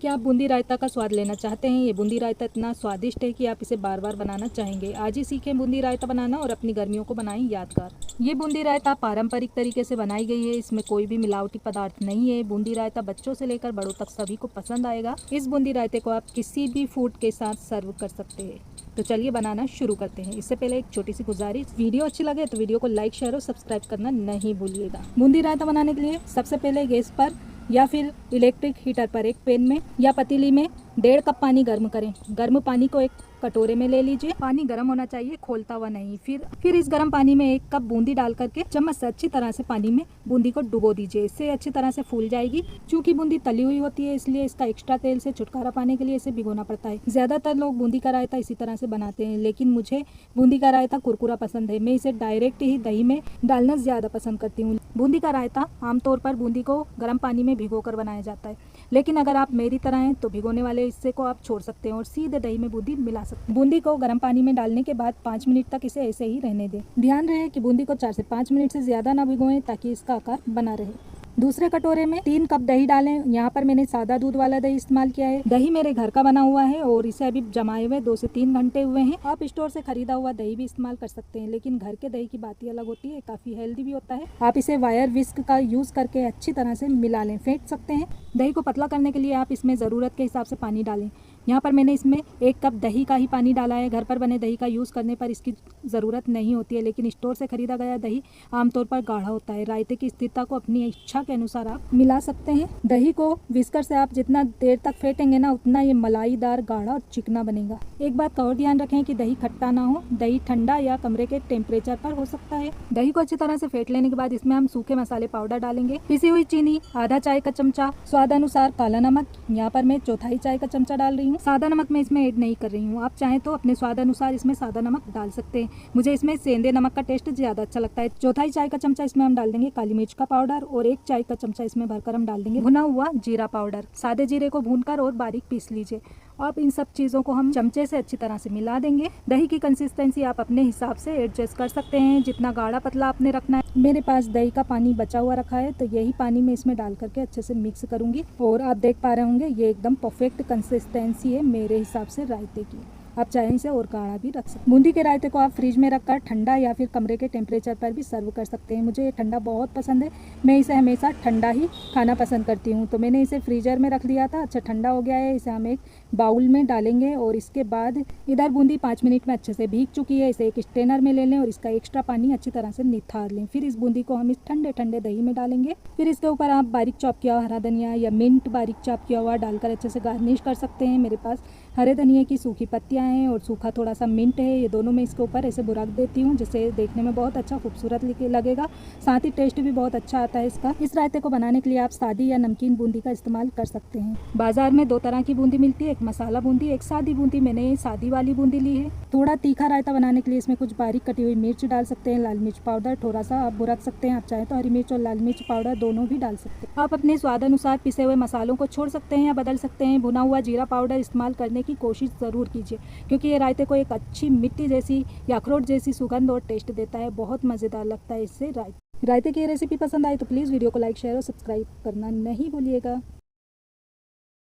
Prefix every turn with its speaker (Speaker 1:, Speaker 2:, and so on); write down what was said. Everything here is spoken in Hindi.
Speaker 1: क्या आप बूंदी रायता का स्वाद लेना चाहते हैं? ये बूंदी रायता इतना स्वादिष्ट है कि आप इसे बार बार बनाना चाहेंगे। आज ही सीखें बूंदी रायता बनाना और अपनी गर्मियों को बनाएं यादगार। ये बूंदी रायता पारंपरिक तरीके से बनाई गई है। इसमें कोई भी मिलावटी पदार्थ नहीं है। बूंदी रायता बच्चों से लेकर बड़ों तक सभी को पसंद आएगा। इस बूंदी रायते को आप किसी भी फूड के साथ सर्व कर सकते हैं। तो चलिए बनाना शुरू करते हैं। इससे पहले एक छोटी सी गुजारिश, वीडियो अच्छी लगे तो वीडियो को लाइक, शेयर और सब्सक्राइब करना नहीं भूलिएगा। बूंदी रायता बनाने के लिए सबसे पहले गैस पर या फिर इलेक्ट्रिक हीटर पर एक पैन में या पतीली में 1.5 कप पानी गर्म करें। गर्म पानी को एक कटोरे में ले लीजिए। पानी गर्म होना चाहिए, खोलता हुआ नहीं। फिर इस गर्म पानी में 1 कप बूंदी डाल करके चम्मच से अच्छी तरह से पानी में बूंदी को डुबो दीजिए। इससे अच्छी तरह से फूल जाएगी। चूंकि बूंदी तली हुई होती है इसलिए इसका एक्स्ट्रा तेल से छुटकारा पाने के लिए इसे भिगोना पड़ता है। ज्यादातर लोग बूंदी का रायता इसी तरह से बनाते हैं, लेकिन मुझे बूंदी का रायता कुरकुरा पसंद है। मैं इसे डायरेक्ट ही दही में डालना ज्यादा पसंद करती हूँ। बूंदी का रायता आमतौर पर बूंदी को गर्म पानी में भिगो कर बनाया जाता है, लेकिन अगर आप मेरी तरह हैं तो भिगोने वाले हिस्से को आप छोड़ सकते हैं और सीधे दही में बूंदी मिला सकते हैं। बूंदी को गर्म पानी में डालने के बाद 5 मिनट तक इसे ऐसे ही रहने दें। ध्यान रहे कि बूंदी को 4 से 5 मिनट से ज्यादा ना भिगोएं ताकि इसका आकार बना रहे। दूसरे कटोरे में 3 कप दही डालें। यहाँ पर मैंने सादा दूध वाला दही इस्तेमाल किया है। दही मेरे घर का बना हुआ है और इसे अभी जमाए हुए 2 से 3 घंटे हुए हैं। आप स्टोर से खरीदा हुआ दही भी इस्तेमाल कर सकते हैं, लेकिन घर के दही की बात ही अलग होती है, काफी हेल्दी भी होता है। आप इसे वायर विस्क का यूज करके अच्छी तरह से मिला लें, फेंट सकते हैं। दही को पतला करने के लिए आप इसमें ज़रूरत के हिसाब से पानी डालें। यहाँ पर मैंने इसमें 1 कप दही का ही पानी डाला है। घर पर बने दही का यूज़ करने पर इसकी ज़रूरत नहीं होती है, लेकिन स्टोर से खरीदा गया दही आमतौर पर गाढ़ा होता है। रायते की स्थिरता को अपनी इच्छा के अनुसार आप मिला सकते हैं। दही को विस्कर से आप जितना देर तक फेंटेंगे ना, उतना ये मलाईदार, गाढ़ा और चिकना बनेगा। एक बात का और ध्यान रखें कि दही खट्टा ना हो। दही ठंडा या कमरे के टेम्परेचर पर हो सकता है। दही को अच्छी तरह से फेंट लेने के बाद इसमें हम सूखे मसाले पाउडर डालेंगे। पिसी हुई चीनी आधा चाय का चमचा, स्वाद अनुसार काला नमक, यहाँ पर मैं 1/4 चाय का चमचा डाल रही हूँ। सादा नमक मैं इसमें ऐड नहीं कर रही हूँ। आप चाहें तो अपने स्वाद अनुसार इसमें सादा नमक डाल सकते हैं। मुझे इसमें सेंधे नमक का टेस्ट ज्यादा अच्छा लगता है। 1/4 चाय का चमचा इसमें हम डाल देंगे काली मिर्च का पाउडर और 1 चाय का चमचा इसमें भरकर हम डाल देंगे भुना हुआ जीरा पाउडर। सादे जीरे को भूनकर और बारीक पीस लीजिए। अब इन सब चीज़ों को हम चमचे से अच्छी तरह से मिला देंगे। दही की कंसिस्टेंसी आप अपने हिसाब से एडजस्ट कर सकते हैं, जितना गाढ़ा पतला आपने रखना है। मेरे पास दही का पानी बचा हुआ रखा है, तो यही पानी मैं इसमें डाल करके अच्छे से मिक्स करूंगी। और आप देख पा रहे होंगे ये एकदम परफेक्ट कंसिस्टेंसी है मेरे हिसाब से रायते की। आप चाहें इसे और गाढ़ा भी रख सकते हैं। बूंदी के रायते को आप फ्रिज में रखकर ठंडा या फिर कमरे के टेम्परेचर पर भी सर्व कर सकते हैं। मुझे ये ठंडा बहुत पसंद है। मैं इसे हमेशा ठंडा ही खाना पसंद करती हूँ, तो मैंने इसे फ्रीजर में रख दिया था। अच्छा ठंडा हो गया है। इसे हम एक बाउल में डालेंगे और इसके बाद इधर बूंदी 5 मिनट में अच्छे से भीग चुकी है। इसे एक स्ट्रेनर में ले लें और इसका एक्स्ट्रा पानी अच्छी तरह से निथार लें। फिर इस बूंदी को हम इस ठंडे ठंडे दही में डालेंगे। फिर इसके ऊपर आप बारीक चॉप किया हुआ हरा धनिया या मिंट बारीक चॉप किया हुआ डालकर अच्छे से गार्निश कर सकते हैं। मेरे पास हरे धनिया की सूखी पत्तियां हैं और सूखा थोड़ा सा मिंट है। ये दोनों मैं इसके ऊपर ऐसे बुरक देती हूँ, जिससे देखने में बहुत अच्छा खूबसूरत लगेगा। साथ ही टेस्ट भी बहुत अच्छा आता है इसका। इस रायते को बनाने के लिए आप सादी या नमकीन बूंदी का इस्तेमाल कर सकते हैं। बाजार में 2 तरह की बूंदी मिलती है, एक मसाला बूंदी, एक सादी बूंदी। मैंने सादी वाली बूंदी ली है। थोड़ा तीखा रायता बनाने के लिए इसमें कुछ बारीक कटी हुई मिर्च डाल सकते हैं। लाल मिर्च पाउडर थोड़ा सा आप बुरक सकते हैं। आप चाहें तो हरी मिर्च और लाल मिर्च पाउडर दोनों भी डाल सकते हैं। आप अपने स्वाद अनुसार पिसे हुए मसालों को छोड़ सकते हैं या बदल सकते हैं। भुना हुआ जीरा पाउडर इस्तेमाल करने की कोशिश ज़रूर कीजिए, क्योंकि ये रायते को एक अच्छी मिट्टी जैसी या अखरोट जैसी सुगंध और टेस्ट देता है। बहुत मज़ेदार लगता है इससे रायते की रेसिपी पसंद आई तो प्लीज़ वीडियो को लाइक, शेयर और सब्सक्राइब करना नहीं भूलिएगा।